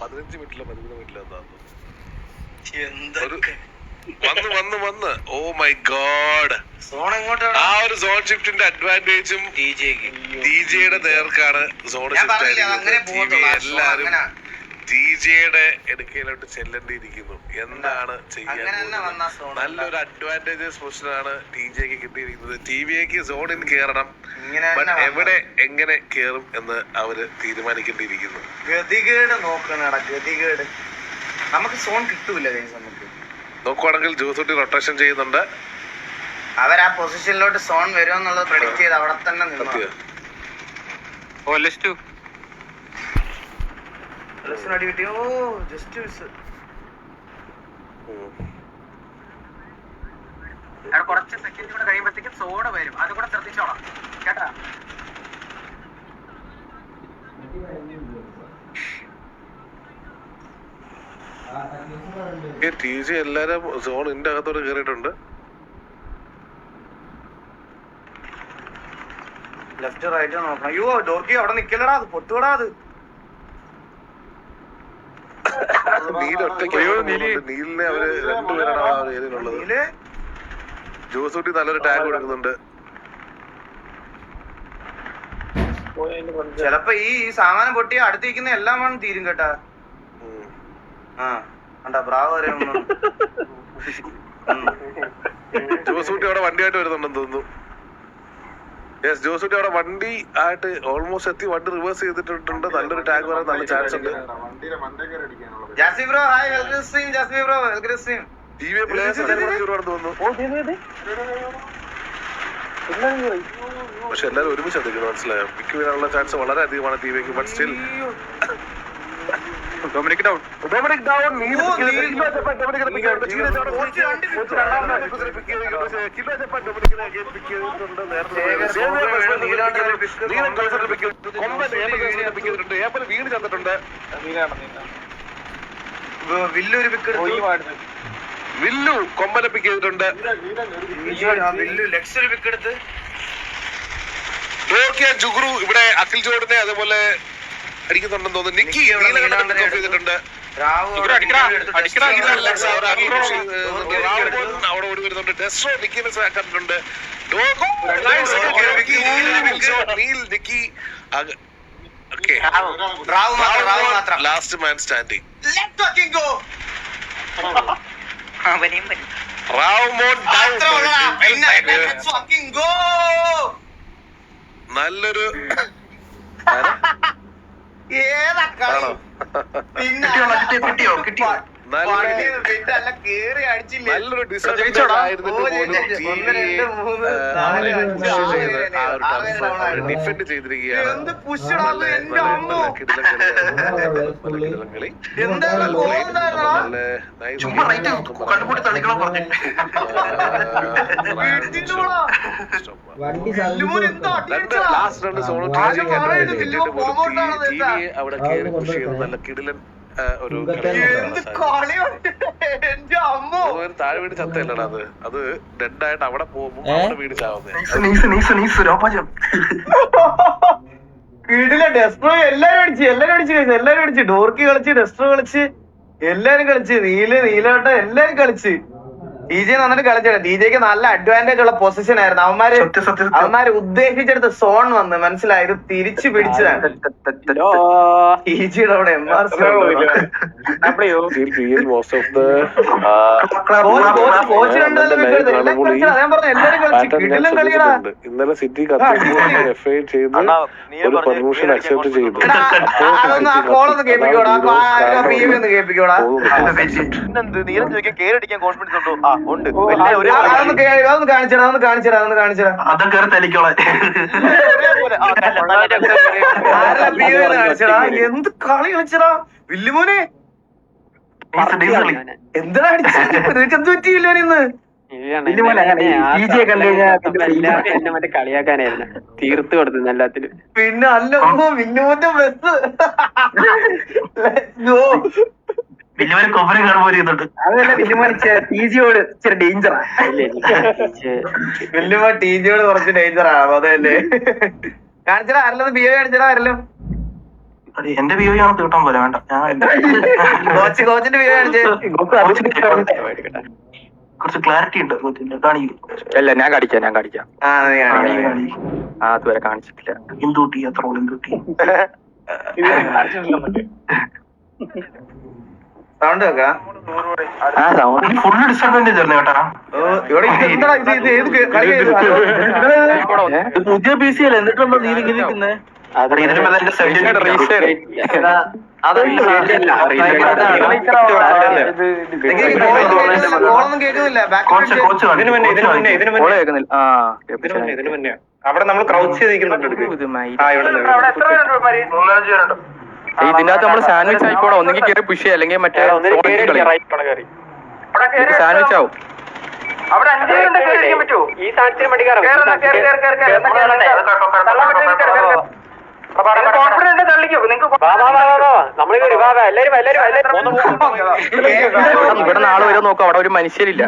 15 മിനിറ്റിലോ 13 മിനിറ്റിലോ എന്താന്ന് വന്ന് oh my God. ആ ഒരു സോൺ ഷിഫ്റ്റിന്റെ അഡ്വാൻറ്റേജും ഡിജെയുടെ നേർക്കാണ് സോൺ ഷിഫ്റ്റ് ആയിരിക്കുന്നത്. എല്ലാരും ഡിജെയുടെ എടുക്കയിലോട്ട് ചെല്ലേണ്ടിയിരിക്കുന്നു. എന്താണ് ചെയ്യാൻ നല്ലൊരു അഡ്വാൻറ്റേജസ് പൊസിഷനാണ് ടിജെക്ക് കിട്ടിയിരിക്കുന്നത്. ടിവിക്ക് സോണിൽ കയറണം, ബട്ട് എവിടെ എങ്ങനെ കയറും എന്ന് അവര് തീരുമാനിക്കേണ്ടിയിരിക്കുന്നു. ഗതികേട് നോക്കണടാ, ഗതികേട്. നമുക്ക് സോൺ കിട്ടൂല. നമുക്ക് നോക്കുവാണെങ്കിൽ ജോസൂട്ടി റൊട്ടേഷൻ ചെയ്യുന്നുണ്ട്. അവർ ആ പൊസിഷനിലോട്ട് സോൺ വരുമെന്നുള്ളത് പ്രെഡിക്റ്റ് ചെയ്ത് അവിടെ തന്നെ നിന്നു. കുറച്ച് സെക്കൻഡ് കൂടെ കഴിയുമ്പോഴത്തേക്കും സോൺ വരും. അത് കൂടെ ശ്രദ്ധിച്ചോളാം കേട്ടാ. ടിജി എല്ലാരും സോണിന്റെ അകത്തോട്ട് കയറിയിട്ടുണ്ട്. ലെഫ്റ്റ് റൈറ്റ് നോക്കണം. അയ്യോ ഡോർക്കി അവിടെ നിക്കലടാ, അത് പൊട്ടുകടാ. അത് നീലിനെ അവര് രണ്ടുപേരാണ് ആ ഒരു ഏരിയയിലുള്ളത്. ജോസൂട്ടി നല്ലൊരു ടാഗ് കൊടുക്കുന്നുണ്ട്. ചെലപ്പോ ഈ സാമാനം പൊട്ടി അടുത്തിരിക്കുന്ന എല്ലാം വേണം തീരും കേട്ടാ. ബ്രാവോ വരെ ജോസൂട്ടി അവിടെ വണ്ടിയായിട്ട് വരുന്നുണ്ടെന്ന് തോന്നുന്നു. യെസ്, ജോസൂട്ടി അവിടെ വണ്ടി ആയിട്ട് ഓൾമോസ്റ്റ് എത്തി. വണ്ടി റിവേഴ്സ് ചെയ്തിട്ടുണ്ട്. നല്ലൊരു ടാഗ് വരാൻ നല്ല ചാൻസ് ഉണ്ട്. Jassi bro hi, welcome stream. Jassi bro welcome stream. TV players തോന്നുന്നു. പക്ഷെ എല്ലാരും ഒരുമിച്ച് അടിക്കുന്നു, മനസ്സിലായോ? പിക്ക് വീഴാനുള്ള ചാൻസ് വളരെ അധികമാണ് ടിവിക്ക്. But still Dominic down. വീട് ചെന്നിട്ടുണ്ട്. വില്ലു കൊമ്പനെ പിക്ക് ചെയ്തിട്ടുണ്ട്. ജുഗ്രു ഇവിടെ അഖിൽ ജോഡിനെ അതേപോലെ അടിക്കുന്നുണ്ടെന്ന് തോന്നുന്നു. നിക്കി ചെയ്തിട്ടുണ്ട്. അവിടെ ഓടി വരുന്നുണ്ട്. ഡെസ്ട്രോ നിക്കിനെ കണ്ടിട്ടുണ്ട്. Last man standing. നല്ലൊരു നല്ലൊരു ഡിഫെൻഡ് ചെയ്തിരിക്കുകയാണ്. ലാസ്റ്റ് രണ്ട് സോണോ അവിടെ കയറി പുഷ് ചെയ്ത് നല്ല കിടിലൻ ഒരു താഴെ വീട് ചത്തല്ലടാ. അത് ഡെഡ് ആയിട്ട് അവിടെ പോകുമ്പോ അവിടെ വീട് ചാവുന്നേ. കിടില ഡെസ്ട്രോ എല്ലാരും അടിച്ച് ഡോർക്കി കളിച്ച്, ഡെസ്ട്രോ കളിച്ച്, എല്ലാരും കളിച്ച്, നീലോട്ട എല്ലാരും കളിച്ച്. ഡിജെ നന്നായിട്ട് കളിച്ചത്. ഡിജെക്ക് നല്ല അഡ്വാൻറ്റേജ് ഉള്ള പൊസിഷൻ ആയിരുന്നു. അവന്മാര് ഉദ്ദേശിച്ചെടുത്ത് സോൺ വന്ന് മനസ്സിലായത് തിരിച്ചു പിടിച്ചതാണ്. ഡിജിയുടെ അവിടെ ഇന്നലെ സിറ്റി എഫ്ഐആർ ചെയ്ത് ഒരു പെർമിഷൻ അക്സെപ്റ്റ് ചെയ്തു. ആ കോളൊന്ന് കേൾപ്പിക്കോടാ, കേൾപ്പിക്കോടാ. നീലം ചോദിക്കാൻ കേരടിക്കാൻ കോൺഫിഡൻസ് ഉണ്ടോ? അതൊന്ന് കാണിച്ചടാ. എന്ത് കളി കളിച്ചടാ വില്ലുമോനെ. എന്തിനാ നിനക്ക് എന്ത് പറ്റിയില്ല ഇന്ന്? മറ്റേ കളിയാക്കാനായിരുന്നു തീർത്ത് കൊടുത്തു എല്ലാത്തിനും. പിന്നെ അല്ല വില്ലുമോന്റെ ബസ് അതല്ല വില്ലുമോൻ ടിജിയോട് ഇച്ചിരി ഡേഞ്ചറാ. വില്ലുമോൻ ടിജിയോട് കുറച്ച് ഡേഞ്ചറാണ്. അതല്ലേ കാണിച്ചടാ. ആരെല്ലാം ബിഹേവ് കാണിച്ചടാ. ആരെല്ലാം എന്റെ വ്യൂ ആണ് തീട്ടാൻ പോലെ വേണ്ട. കോച്ചിന്റെ വീഡിയോ കാണിച്ചേ. കുറച്ച് ക്ലാരിറ്റി ഉണ്ട് കാണിക്കും. അല്ല ഞാൻ കാണിക്കാം ആ നീ കാണിക്കാം. അതുവരെ കാണിച്ചിട്ടില്ല. എന്തുട്ടി അത്ര എന്തുട്ടി സൗണ്ട് വെക്കാം. ഫുള്ള് ഡിസഡ്വാൻറ്റേജ് ആയിരുന്നു കേട്ടാ. ഇവിടെ എന്താ ഇത് ഏത് കളി പുതിയ പി സി അല്ലേ, എന്നിട്ടുണ്ടോ നീ ഇങ്ങനെ നിൽക്കുന്നേ? കോളൊന്നും കേൾക്കുന്നില്ല. അവിടെ നമ്മൾ ക്രൗച്ച് ചെയ്തിരിക്കുന്നുണ്ട്. ഇതിനകത്ത് നമ്മള് സാൻഡ്വിച്ച് ആയിക്കോളാം. ഒന്നെങ്കിൽ കയറി പുഷ് ചെയ്യാം, അല്ലെങ്കിൽ മറ്റേ സാൻഡ്വിച്ച് ആവും. അവിടെ 5 പേരുണ്ട്, കേറിയിരിക്കാൻ പറ്റുമോ? ഈ സാധനത്തിന് വേണ്ടി കോൺഫിഡന്റ് തള്ളിക്കോ. നിങ്ങൾക്ക് ഇവിടെ നാളെ വരെ നോക്കാം. അവിടെ ഒരു മനുഷ്യരില്ല.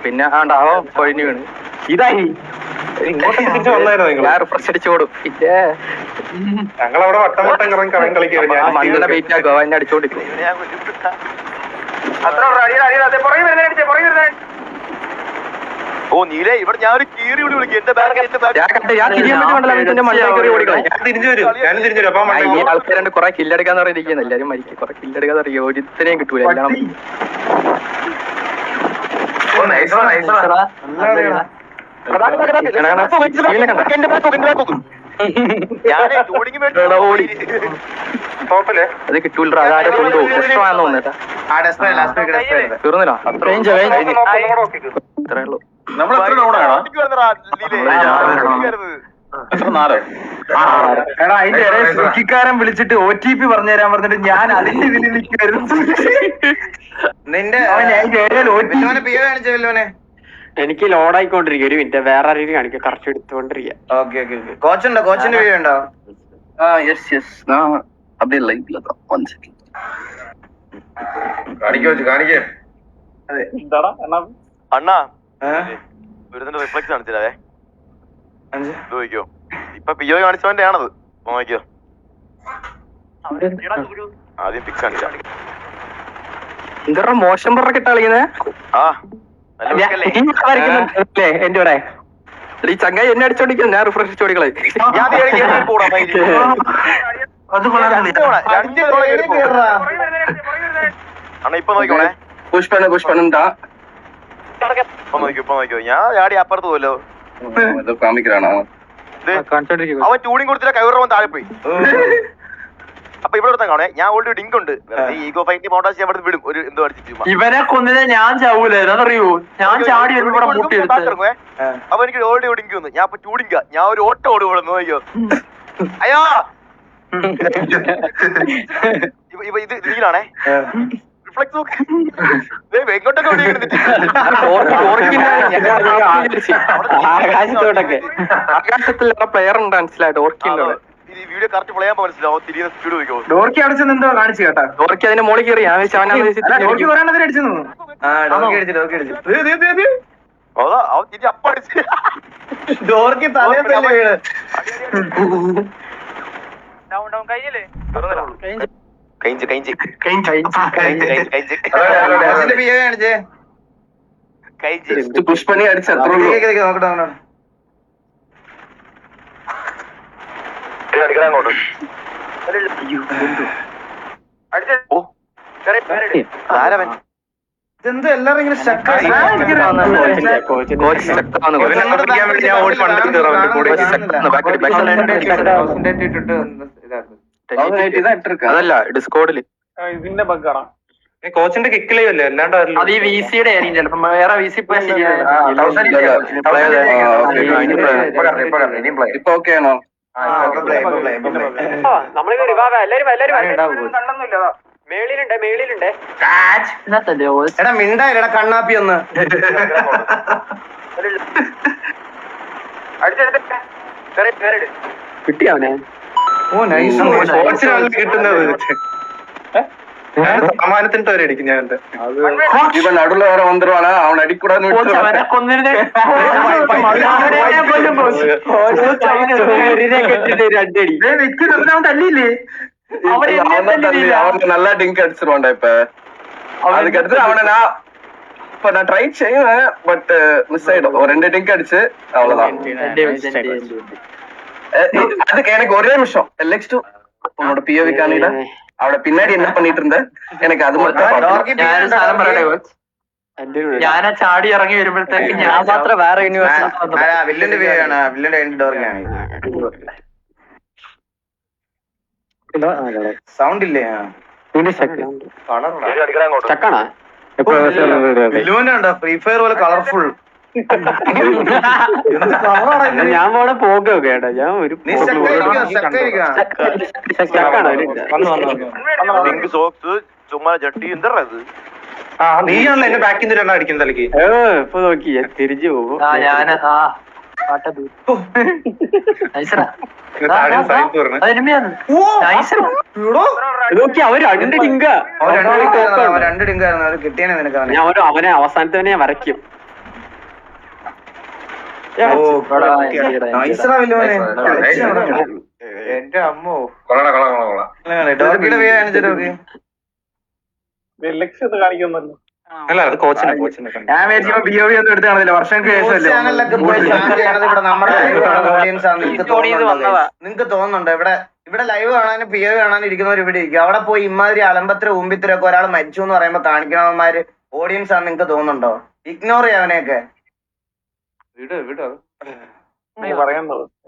പിന്നെ ആണ്ടാവോ കൊഴിഞ്ഞു വീണ്. ഇതായി റിഫ്രഷ് അടിച്ചോടും. പിന്നെ ഞങ്ങളവിടെ വട്ടം കളിക്കും. മണ്ണിനെ വെയിറ്റ് ആക്കുക, എന്നെ അടിച്ചോണ്ടിരിക്കും. ഓ നീലേ, ഇവിടെ ഞാൻ ഒരു കീറി വിളി വിളിക്കും. എന്റെ ബാഗ് ഞാൻ തിരിയാൻ പറ്റി മണ്ടല്ലോ. എന്റെ മണ്ണിനെ കയറി ഓടിക്കളെ. തിരിച്ചു വരും. അപ്പൊ ഈ ആൾക്കാരെ കുറെ കില്ലടിക്കാന്ന് പറഞ്ഞിരിക്കുന്നു. എല്ലാരും മരിക്കും. കുറെ കില്ലടിക്കാന്ന് പറയും. ഒരുത്തനെയും കിട്ടൂല. എല്ലാം അത് കിട്ടൂല. അതാരെ കൊണ്ടുപോകും. പ്രശ്നമാണെന്ന് തോന്നേട്ടാ. തീർന്നില്ല. അത്രയും ഇത്രേ ഉള്ളൂ. എടാ അതിന്റെ ഇടയിൽ സ്വിഗ്ഗിക്കാരൻ വിളിച്ചിട്ട് OTP പറഞ്ഞു തരാൻ പറഞ്ഞിട്ട് ഞാൻ അതിന്റെ ഇതിൽ നിൽക്കുമായിരുന്നു. നിന്റെ കാണിച്ചല്ലോനെ. എനിക്ക് ലോഡ് ആയിക്കൊണ്ടിരിക്കും. ഒരു മിനിറ്റ്, വേറെ ആരെങ്കിലും കാണിക്കാം. കറക്റ്റ് എടുത്തുകൊണ്ടിരിക്കുക. ഓക്കെ കോച്ചുണ്ടോ? കോച്ചിന്റെ വീഡിയോ ഉണ്ടോ? കാണിക്കേ. അണ്ണാ ഒരു റിഫ്ലക്സ് കാണിച്ചില്ലേ? നോക്കിയോ, ഇപ്പൊ പിയോ കാണിച്ചവന്റെ ആണത്. നോക്കിയോ, ആദ്യം പിക്സ് കാണിച്ച. എന്താ മോശം പറഞ്ഞ കിട്ടാളിക്കുന്നേ? ആ നല്ല എന്റെ കൂടെ ഈ ചങ്ങായി എന്നെ അടിച്ചോണ്ടിരിക്കുന്നു. ഞാൻ റിഫ്രഷ് അടിച്ചോടിക്കളെ. അണ്ണാ ഇപ്പൊ നോക്കണേ. പുഷ്പണുണ്ടാ നോക്കിയോ, ഞാൻ ചാടി അപ്പുറത്ത് പോലോ. കാമിക്കലാണോ? അവൻ ട്യൂണിങ് കൊടുത്തില്ല, കൈവറവൻ താഴെ പോയി. അപ്പൊ ഇവിടെ എടുത്താൽ കാണേ, ഞാൻ ഓൾറെഡി ഡിങ്ക് ഉണ്ട്. ഈഗോ ഫൈറ്റ് മോണ്ടാസ് അവിടെ വിടും. ഒരു എന്തോ അടിച്ചിട്ട് ഇവനെ കൊന്നില്ല, ഞാൻ ചാവൂലെന്നറിയോ? ഞാൻ ചാടി അപ്പൊ എനിക്ക് ഓൾറെഡി ഡിങ്ക് വന്നു. ഞാൻ ഇപ്പൊ ട്യൂണിങ്ക, ഞാൻ ഒരു ഓട്ടം ഓടുകൂടെ. നോക്കിയോ, അയ്യോ ഇത് ഇതിലാണേ ആകാശത്തിലുള്ള പ്ലെയർ ഉണ്ട് മനസ്സിലായിട്ട്. ഓർക്കിന്റെ വീഡിയോ കറക്റ്റ് പ്ലേ ചെയ്യാൻ മനസ്സിലാവും. തിരിയുന്ന സ്പീഡ് നോക്കിയോ. ഡോർക്കി അടിച്ചെന്ന് എന്തോ കാണിച്ചു കേട്ടാ. ഡോർക്കി അതിന്റെ മോളിൽ കയറി. ഞാൻ ഡോർക്കി ഒരെണ്ണത്തിന് അടിച്ചു. അതാ അവൻ തിരിച്ച് അപ്പടിച്ച് ഡോർക്കി തലേ തന്നെ വീണ്. പുഷ്പണി അടിച്ച നോക്കട്ടെ. ഇതെന്തോ എല്ലാരും ഇങ്ങനെ അതല്ല ഡിസ്കോഡില് ഇതിന്റെ ബഗ്ഗാണ്. കോച്ചിന്റെ കിക്കിലല്ലേ അല്ലാണ്ട് അത് ഈ VC-യുടെ ആയിരിക്കും ചിലപ്പോ. വേറെ VC ഇപ്പൊ ഓക്കെ ആണോ? നമ്മള് മേളിലുണ്ട്. എടാ മിണ്ടായിരടാ കണ്ണാപ്പി ഒന്ന്. കിട്ടിയവനെ ഓ നൈസ് കോച്ചിനാണല്ലോ കിട്ടുന്നത്. സമാനത്തിൻ്റെ വരെ അടിക്കും ഞാൻ. இவன் நடுவுல வேற வந்துருவானா, அவன் அடிக்கூடாதுன்னு തല്ലിയില്ലേ அவன் நல்லா டிங்க் அடிச்சிருவான்டா இப்ப. அதுக்கு அடுத்து அவனை நான் ட்ரை செய்வேன், பட் மிஸ் ஆயிடும். ஒரு 2 டிங்க் அடிச்சு அவ்வளவுதான். அதுக்கு எனக்கு ஒரே நிமிஷம் LX2 உன்னோட POV காணிட அவட பின்னாடி என்ன பண்ணிட்டு இருந்த, எனக்கு அது மட்டும். ഞാനാ ചാടി ഇറങ്ങി വരുമ്പോഴത്തേക്ക് ഞാൻ മാത്രം വേറെ വില്ലന്റെ വ്യൂ ആണ്, വില്ലന്റെ എൻഡ് ഡോറിനാണ്. സൗണ്ട് ഇല്ലേ? ചക്കാണോ വില്ലുവിന്റെ ഉണ്ടോ ഫ്രീ ഫയർ പോലെ കളർഫുൾ? ഞാൻ പോണ പോകൊക്കെ ഏട്ടാ. ഞാൻ ഒരു നീ സോക്സ് ചുമ്മാ ജട്ടി എന്താ അത്? നീയാണല്ലോ എന്റെ ബാക്കിൽ നിന്ന് അടിക്കുന്ന തലക്ക്. ഇപ്പൊ നോക്കി തിരിച്ചു പോകും. നോക്കി അവര് 2 ഡിങ്ക. രണ്ട് ഡിങ്കായിരുന്നു. അവര് കിട്ടിയാനെ നിനക്ക് അവനെ. ഞാൻ അവനെ അവസാനത്തെ ഞാൻ വരയ്ക്കും. എന്റെ അമ്മോ അല്ല അത് കോച്ചിനെ ഞാൻ വിചാരിച്ചപ്പോ BOV ഒന്നും എടുത്ത് കാണില്ല. വർഷങ്ങൾക്ക് നിങ്ങക്ക് തോന്നുന്നുണ്ടോ ഇവിടെ ലൈവ് കാണാനും POV കാണാനും ഇരിക്കുന്നവർ ഇവിടെ ഇരിക്കും? അവിടെ പോയി ഇമാതിരി അലമ്പത്തിര ഊമ്പിത്തിരൊക്കെ ഒരാൾ മരിച്ചു എന്ന് പറയുമ്പോ കാണിക്കണവന്മാര് ഓഡിയൻസ് ആണെന്ന് നിങ്ങക്ക് തോന്നുന്നുണ്ടോ? ഇഗ്നോർ ചെയ്യാവനെയൊക്കെ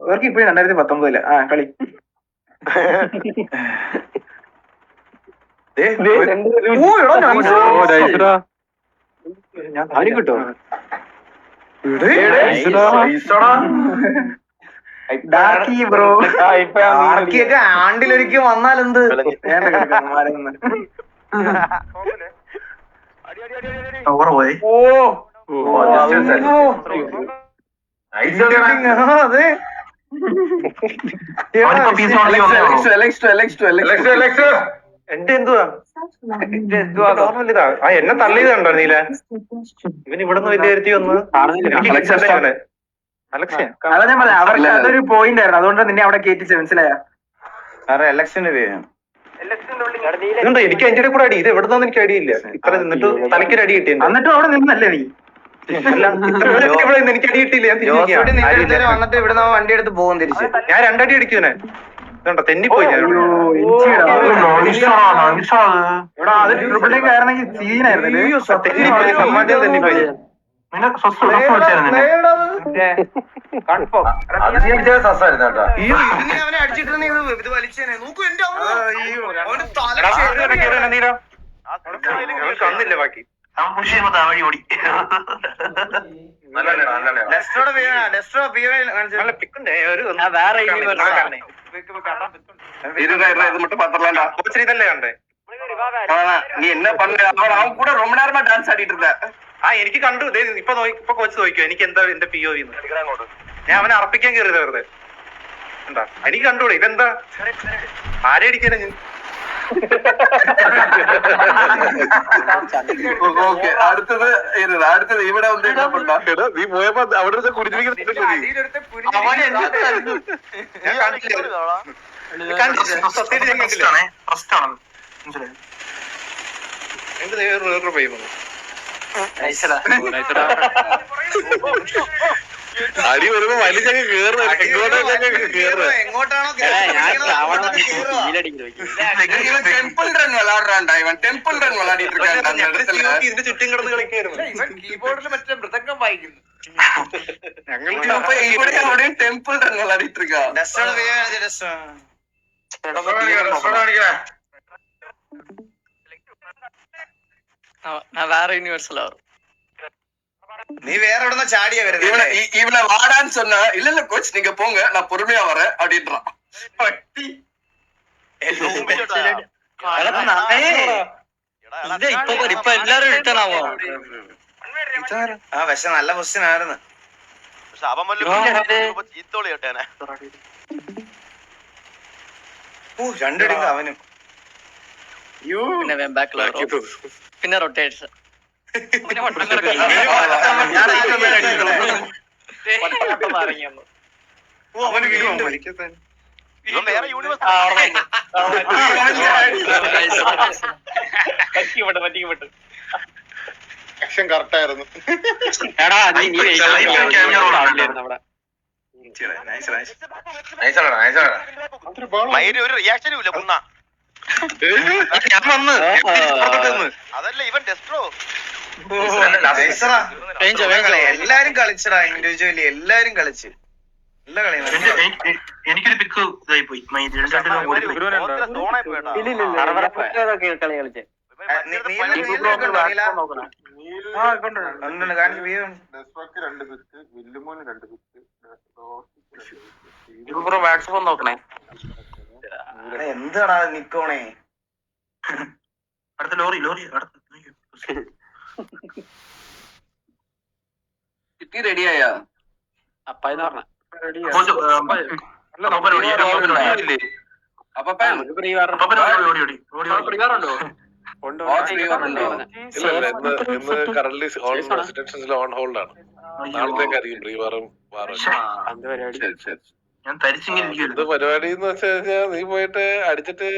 അവർക്ക് ഇപ്പോഴും 2019 കളി. അവന് കിട്ടോ ആർക്കിയൊക്കെ ആണ്ടിലൊരിക്കൽ വന്നാലെന്ത്? അതെ എന്റെ എന്തുവാ എന്നെ തള്ളിയതുണ്ടോ നീല? ഇവൻ ഇവിടെ നിന്ന് വലിയ വന്ന് അതാ ഞാൻ പറയാം. അവർക്ക് അതൊരു പോയിന്റ് ആയിരുന്നു, അതുകൊണ്ട് നിന്നെ അവിടെ കേറ്റിച്ച് മനസ്സിലായ. എലക്ഷന്റെ പേരാണ്. ഇതുണ്ടോ എനിക്ക് അതിന്റെ കൂടെ അടി. ഇത് എവിടെ നിന്നൊന്നും എനിക്ക് അടിയില്ല. ഇത്ര നിന്നിട്ട് തലക്കൊരു അടി കിട്ടിയ എന്നിട്ടും അവിടെ നിന്നല്ലേ നീ? ഇവിടെ എനിക്ക് അടി കിട്ടിയില്ല. വന്നിട്ട് ഇവിടെ വണ്ടി എടുത്ത് പോകും തിരിച്ച്. ഞാൻ 2 അടി അടിക്കുവനെ. ഇതുണ്ടോ തെന്നിപ്പോയി ഞാൻ. തെന്നിപ്പോയി. അവനെ അടിച്ചിട്ട് ഇത് വലിച്ചേനെ നോക്കൂ. എന്റെ തന്നില്ല ബാക്കി. ഇതല്ലേ കണ്ടേ? நீ என்ன பண்ண? அவன் கூட ரொம்ப நேரமா டான்ஸ் ஆடிட்டு இருந்த. എനിക്ക് കണ്ടു. ഇപ്പൊ കോച്ച് നോക്കിയോ എനിക്ക് എന്താ എന്റെ POV. ഞാൻ അവനെ അർപ്പിക്കാൻ കയറിയത് വെറുതെ. എന്താ എനിക്ക് കണ്ടുകൂടെ? ഇതെന്താ ആരെ അടിക്കാനാ ഞാൻ? അടുത്തത് ഇവിടെ നീ പോയപ്പോ അവിടെ കുടിച്ചിരിക്കുന്ന അടി വരുമ്പോ വലിച്ചങ്ങ് കേറുന്ന എങ്ങോട്ടാണോ ടെമ്പിൾ റൺ വിளாடுறான்டா. இவன் டெம்பிள் ரன் விளையாடிட்டு இருக்கான் அந்த இடத்துல. ഇതിന്റെ ചുറ്റും കിടന്ന് കളിക്കായിരുന്നു. കീബോർഡിൽ മറ്റേ മൃദംഗം വായിക്കുന്നു. ഞങ്ങൾ ഇവിടെ ടെമ്പിൾ റൺ വിளையாடிட்டு இருக்கான். வேற யூனிவர்ஸ்ல வரும். நீ வேற இடத்துல சாடிய வருது. இவனை வாடான்னு சொன்னா இல்ல கோச் நீங்க போங்க நான் பொறுமையா வரேன் அப்படின்றான். ഇപ്പൊ എല്ലാരും റിട്ടേൺ ആവോ? പക്ഷെ നല്ല ക്വസ്റ്റ്യൻ ആയിരുന്നു. പക്ഷെ അവൻ ചീത്തോളി കേട്ടേനെ. രണ്ടിടുങ്ക അവനും. പിന്നെ ബാക്കിൽ പിന്നെ റൊട്ടേറ്റ്സ് പിന്നെ ഇവൻ വേറെ യൂണിവേഴ്സ് ആക്ഷൻ കറക്റ്റ് ആയിരുന്നു. ഒരു റിയാക്ഷനും ഇല്ല കുന്ന. ഞാൻ വന്ന് അതല്ല ഇവൻ ഡെസ്ട്രോ. എല്ലാരും കളിച്ചടാ ഇൻഡിവിജ്വലി, എല്ലാരും കളിച്ച് എല്ലാ കളിയും. എനിക്കൊരു പിക്ക് ഇതായി പോയി. കളി കളിച്ചേ വാട്സപ്പ് നോക്കണേ. എന്താടാ നിക്കോണേ. അടുത്ത ലോറി റെഡിയായ അപ്പാന്ന് പറഞ്ഞ ഇന്ന് കറന്റ് റെസിഡൻഷ്യൽ ഓൺ ഹോൾഡ് ആണ്. നാളത്തേക്കായിരിക്കും ബ്രീവാറും വാറും. ഞാൻ തരിച്ചിങ്ങനെ ഇത് പരിപാടി എന്ന് വെച്ച് കഴിഞ്ഞാൽ നീ പോയിട്ട് അടിച്ചിട്ട്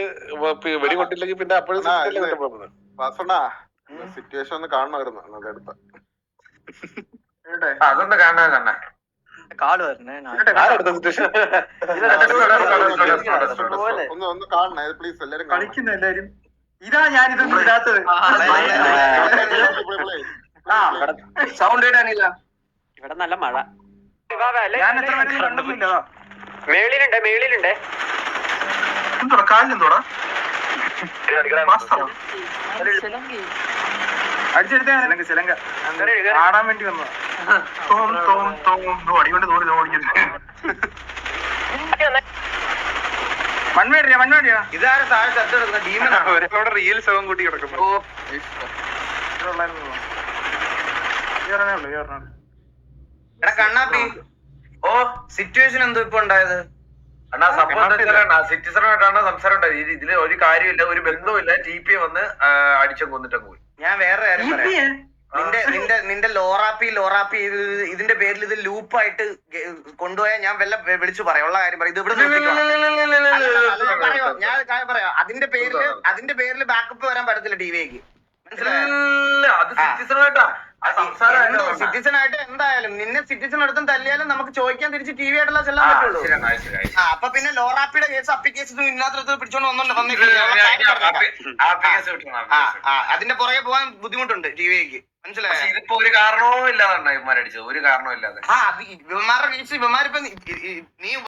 വെടി കൊണ്ടില്ലെങ്കിൽ പിന്നെ അപ്പോഴും സിറ്റുവേഷൻ ഒന്ന് കാണണമായിരുന്നു. അതെടുത്ത അതൊന്ന് കാണാൻ തന്നെ കാട് വരണേ ഒന്ന് കാണണേ പ്ലീസ്. എല്ലാരും കളിക്കുന്ന എല്ലാരും. ഇതാ ഞാനിതൊന്നും ഇടാത്തത്. സൗണ്ട് ഇടാനില്ല. ഇവിടെ നല്ല മഴ. ഞാൻ എത്ര പേരെ കണ്ടൊന്നുമില്ല. മേളിലുണ്ട് എന്തോടാ കാലിലെന്തോടാ അടിച്ചെടുത്തേ ചിലങ്ക ആടാൻ വേണ്ടി വന്നതാ. അടികൊണ്ട് തോന്നി ഓടിക്കുന്നു. മൺവേടിയാ ഇതാരും താഴെ ചത്ത് കിടക്കുന്ന ഡീമനാണ്. ഒരാളോടെ റിയൽ ശവം കൂട്ടി കിടക്കുന്നു. എടാ കണ്ണാപ്പി, സിറ്റുവേഷൻ എന്തോ ഇപ്പൊ ഉണ്ടായത്? അണ്ണാ സംഭവം സിറ്റിസണായിട്ടാണ് സംസാരം ഉണ്ടായത്. ഇതില് ഒരു കാര്യമില്ല, ഒരു ബന്ധവുമില്ല. TP വന്ന് അടിച്ചു കൊന്നിട്ടും പോയി. ഞാൻ വേറെ കാര്യം പറയാം. നിന്റെ ലോറാപ്പി ഇതിന്റെ പേരിൽ ഇത് ലൂപ്പായിട്ട് കൊണ്ടുപോയാൽ ഞാൻ വല്ല വിളിച്ചു പറയാം. ഉള്ള കാര്യം പറയാം. ഇത് ഇവിടെ ഞാൻ കാര്യം പറയാം. അതിന്റെ പേരിൽ ബാക്കപ്പ് വരാൻ പറ്റത്തില്ല ടിവിക്ക്. സിറ്റിസൺ ആയിട്ട് എന്തായാലും നിന്നെ സിറ്റിസൺ എടുത്തും തല്ലിയാലും നമുക്ക് ചോദിക്കാൻ തിരിച്ച് TV ആയിട്ടുള്ള ചെല്ലാൻ പറ്റുള്ളൂ. അപ്പൊ പിന്നെ ലോറാപ്പിയുടെ കേസ് അപ്പിക്കേസ് ഇതിനകത്ത് പിടിച്ചോണ്ട് അതിന്റെ പുറകെ പോകാൻ ബുദ്ധിമുട്ടുണ്ട് TVക്ക്. മനസ്സിലായോ? ഇതിപ്പോ ഒരു കാരണവും ഇല്ലാതെ ഇവന്മാരടിച്ചത്, ഒരു കാരണവും ഇല്ലാതെ. ഇവന്മാരുടെ കേസ് ഇവന്മാരിപ്പോ നീ